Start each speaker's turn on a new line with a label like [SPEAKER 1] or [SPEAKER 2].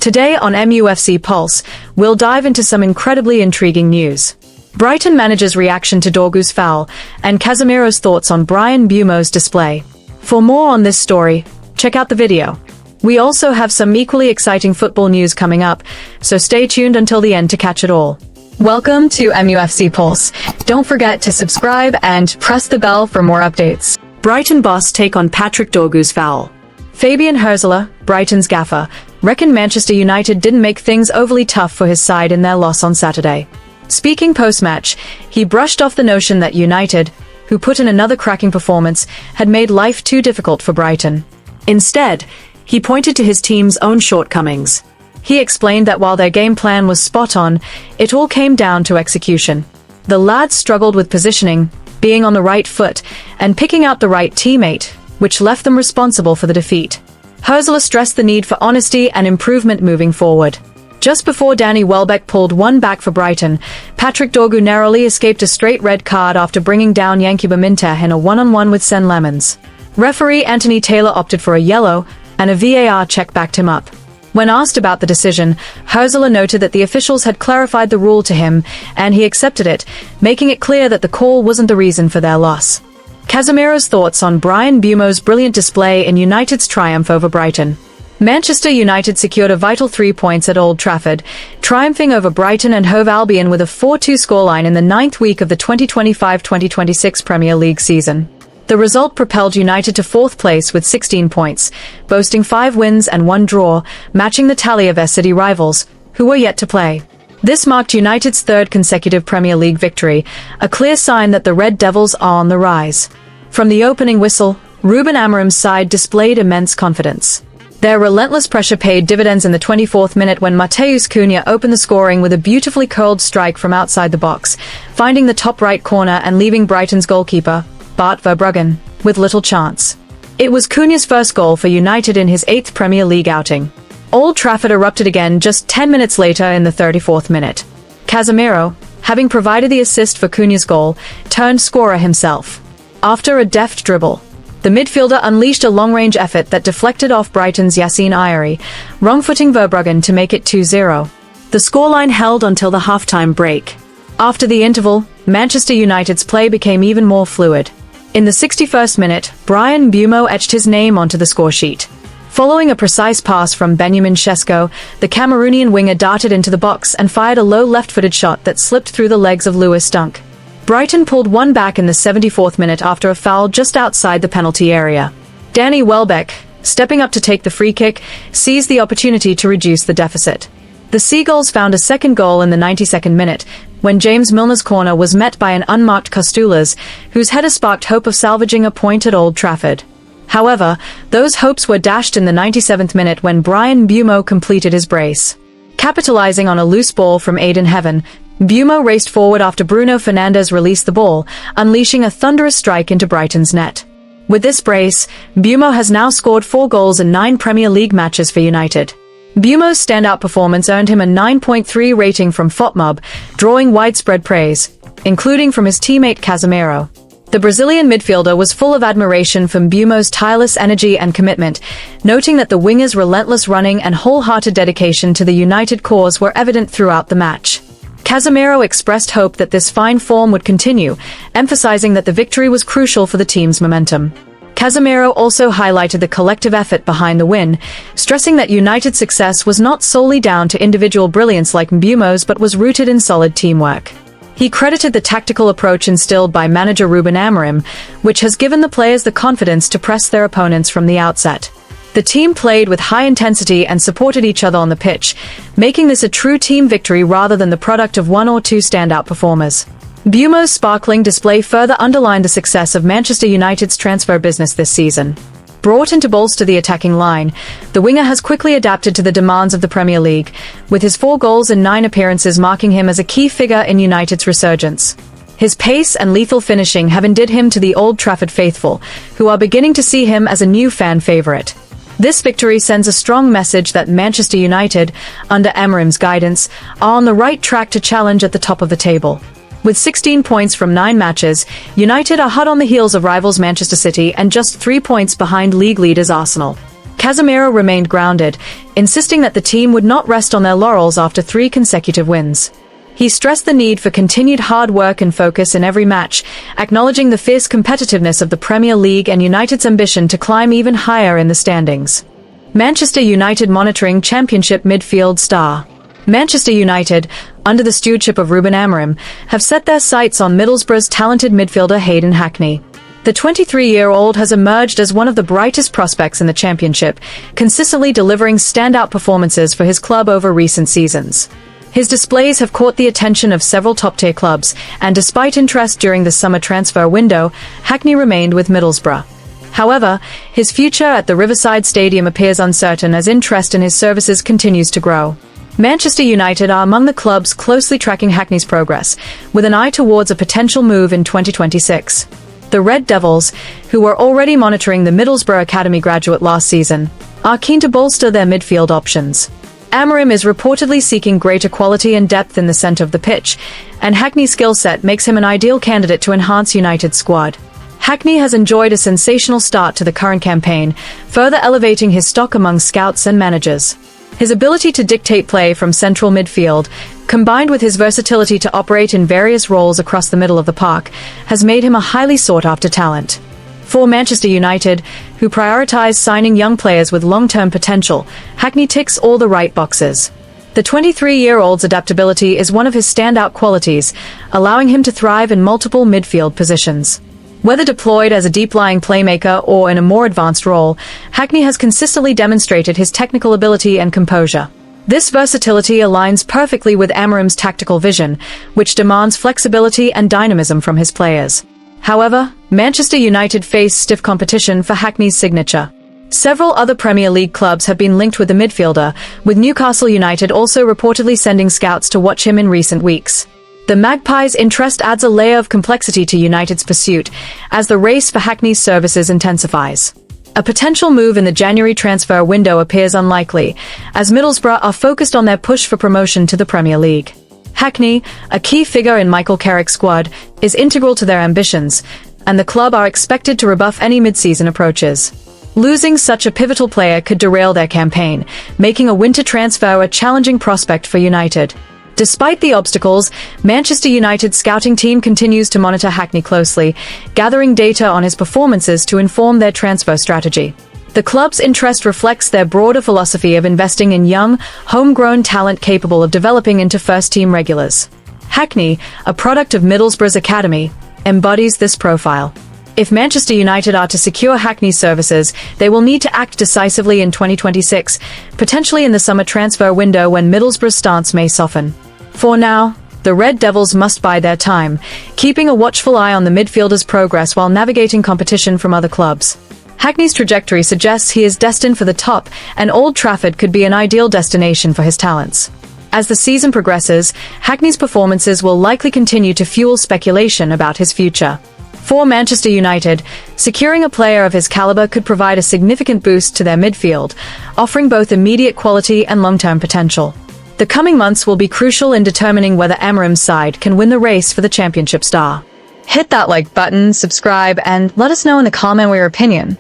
[SPEAKER 1] Today on MUFC Pulse, we'll dive into some incredibly intriguing news. Brighton manager's reaction to Dorgu's foul, and Casemiro's thoughts on Bryan Mbeumo'S display. For more on this story, check out the video. We also have some equally exciting football news coming up, so stay tuned until the end to catch it all. Welcome to MUFC Pulse. Don't forget to subscribe and press the bell for more updates. Brighton boss take on Patrick Dorgu's foul. Fabian Herzler, Brighton's gaffer, reckoned Manchester United didn't make things overly tough for his side in their loss on Saturday. Speaking post-match, he brushed off the notion that United, who put in another cracking performance, had made life too difficult for Brighton. Instead, he pointed to his team's own shortcomings. He explained that while their game plan was spot on, it all came down to execution. The lads struggled with positioning, being on the right foot, and picking out the right teammate, which left them responsible for the defeat. Herzler stressed the need for honesty and improvement moving forward. Just before Danny Welbeck pulled one back for Brighton, Patrick Dorgu narrowly escaped a straight red card after bringing down Yankuba Minteh in a one-on-one with Sen Lemons. Referee Anthony Taylor opted for a yellow, and a VAR check backed him up. When asked about the decision, Herzler noted that the officials had clarified the rule to him, and he accepted it, making it clear that the call wasn't the reason for their loss. Casemiro's thoughts on Bryan Mbeumo'S brilliant display in United's triumph over Brighton. Manchester United secured a vital 3 points at Old Trafford, triumphing over Brighton and Hove Albion with a 4-2 scoreline in the 9th week of the 2025-2026 Premier League season. The result propelled United to 4th place with 16 points, boasting 5 wins and 1 draw, matching the tally of their city rivals, who were yet to play. This marked United's 3rd consecutive Premier League victory, a clear sign that the Red Devils are on the rise. From the opening whistle, Ruben Amorim's side displayed immense confidence. Their relentless pressure paid dividends in the 24th minute when Matheus Cunha opened the scoring with a beautifully curled strike from outside the box, finding the top right corner and leaving Brighton's goalkeeper, Bart Verbruggen, with little chance. It was Cunha's first goal for United in his 8th Premier League outing. Old Trafford erupted again just 10 minutes later in the 34th minute. Casemiro, having provided the assist for Cunha's goal, turned scorer himself. After a deft dribble, the midfielder unleashed a long-range effort that deflected off Brighton's Yassine Ayari, wrong-footing Verbruggen to make it 2-0. The scoreline held until the halftime break. After the interval, Manchester United's play became even more fluid. In the 61st minute, Bryan Mbeumo etched his name onto the scoresheet. Following a precise pass from Benjamin Sesko, the Cameroonian winger darted into the box and fired a low left-footed shot that slipped through the legs of Lewis Dunk. Brighton pulled one back in the 74th minute after a foul just outside the penalty area. Danny Welbeck, stepping up to take the free kick, seized the opportunity to reduce the deficit. The Seagulls found a second goal in the 92nd minute, when James Milner's corner was met by an unmarked Costulas, whose header sparked hope of salvaging a point at Old Trafford. However, those hopes were dashed in the 97th minute when Bryan Mbeumo completed his brace. Capitalizing on a loose ball from Aiden Heaven, Mbeumo raced forward after Bruno Fernandes released the ball, unleashing a thunderous strike into Brighton's net. With this brace, Mbeumo has now scored 4 goals in 9 Premier League matches for United. Mbeumo's standout performance earned him a 9.3 rating from FotMob, drawing widespread praise, including from his teammate Casemiro. The Brazilian midfielder was full of admiration for Mbeumo's tireless energy and commitment, noting that the winger's relentless running and wholehearted dedication to the United cause were evident throughout the match. Casemiro expressed hope that this fine form would continue, emphasizing that the victory was crucial for the team's momentum. Casemiro also highlighted the collective effort behind the win, stressing that United's success was not solely down to individual brilliance like Mbeumo's but was rooted in solid teamwork. He credited the tactical approach instilled by manager Ruben Amorim, which has given the players the confidence to press their opponents from the outset. The team played with high intensity and supported each other on the pitch, making this a true team victory rather than the product of 1 or 2 standout performers. Mbeumo's sparkling display further underlined the success of Manchester United's transfer business this season. Brought in to bolster the attacking line, the winger has quickly adapted to the demands of the Premier League, with his 4 goals in 9 appearances marking him as a key figure in United's resurgence. His pace and lethal finishing have endeared him to the Old Trafford faithful, who are beginning to see him as a new fan favourite. This victory sends a strong message that Manchester United, under Amorim's guidance, are on the right track to challenge at the top of the table. With 16 points from 9 matches, United are hot on the heels of rivals Manchester City and just 3 points behind league leaders Arsenal. Casemiro remained grounded, insisting that the team would not rest on their laurels after 3 consecutive wins. He stressed the need for continued hard work and focus in every match, acknowledging the fierce competitiveness of the Premier League and United's ambition to climb even higher in the standings. Manchester United monitoring Championship midfield star. Manchester United, under the stewardship of Ruben Amorim, have set their sights on Middlesbrough's talented midfielder Hayden Hackney. The 23-year-old has emerged as one of the brightest prospects in the Championship, consistently delivering standout performances for his club over recent seasons. His displays have caught the attention of several top-tier clubs, and despite interest during the summer transfer window, Hackney remained with Middlesbrough. However, his future at the Riverside Stadium appears uncertain as interest in his services continues to grow. Manchester United are among the clubs closely tracking Hackney's progress, with an eye towards a potential move in 2026. The Red Devils, who were already monitoring the Middlesbrough Academy graduate last season, are keen to bolster their midfield options. Amorim is reportedly seeking greater quality and depth in the centre of the pitch, and Hackney's skill set makes him an ideal candidate to enhance United's squad. Hackney has enjoyed a sensational start to the current campaign, further elevating his stock among scouts and managers. His ability to dictate play from central midfield, combined with his versatility to operate in various roles across the middle of the park, has made him a highly sought-after talent. For Manchester United, who prioritize signing young players with long-term potential, Hackney ticks all the right boxes. The 23-year-old's adaptability is one of his standout qualities, allowing him to thrive in multiple midfield positions. Whether deployed as a deep-lying playmaker or in a more advanced role, Hackney has consistently demonstrated his technical ability and composure. This versatility aligns perfectly with Amorim's tactical vision, which demands flexibility and dynamism from his players. However, Manchester United face stiff competition for Hackney's signature. Several other Premier League clubs have been linked with the midfielder, with Newcastle United also reportedly sending scouts to watch him in recent weeks. The Magpies' interest adds a layer of complexity to United's pursuit, as the race for Hackney's services intensifies. A potential move in the January transfer window appears unlikely, as Middlesbrough are focused on their push for promotion to the Premier League. Hackney, a key figure in Michael Carrick's squad, is integral to their ambitions, and the club are expected to rebuff any mid-season approaches. Losing such a pivotal player could derail their campaign, making a winter transfer a challenging prospect for United. Despite the obstacles, Manchester United's scouting team continues to monitor Hackney closely, gathering data on his performances to inform their transfer strategy. The club's interest reflects their broader philosophy of investing in young, homegrown talent capable of developing into first-team regulars. Hackney, a product of Middlesbrough's academy, embodies this profile. If Manchester United are to secure Hackney's services, they will need to act decisively in 2026, potentially in the summer transfer window when Middlesbrough's stance may soften. For now, the Red Devils must bide their time, keeping a watchful eye on the midfielder's progress while navigating competition from other clubs. Hackney's trajectory suggests he is destined for the top, and Old Trafford could be an ideal destination for his talents. As the season progresses, Hackney's performances will likely continue to fuel speculation about his future. For Manchester United, securing a player of his caliber could provide a significant boost to their midfield, offering both immediate quality and long-term potential. The coming months will be crucial in determining whether Amorim's side can win the race for the championship star. Hit that like button, subscribe, and let us know in the comment your opinion.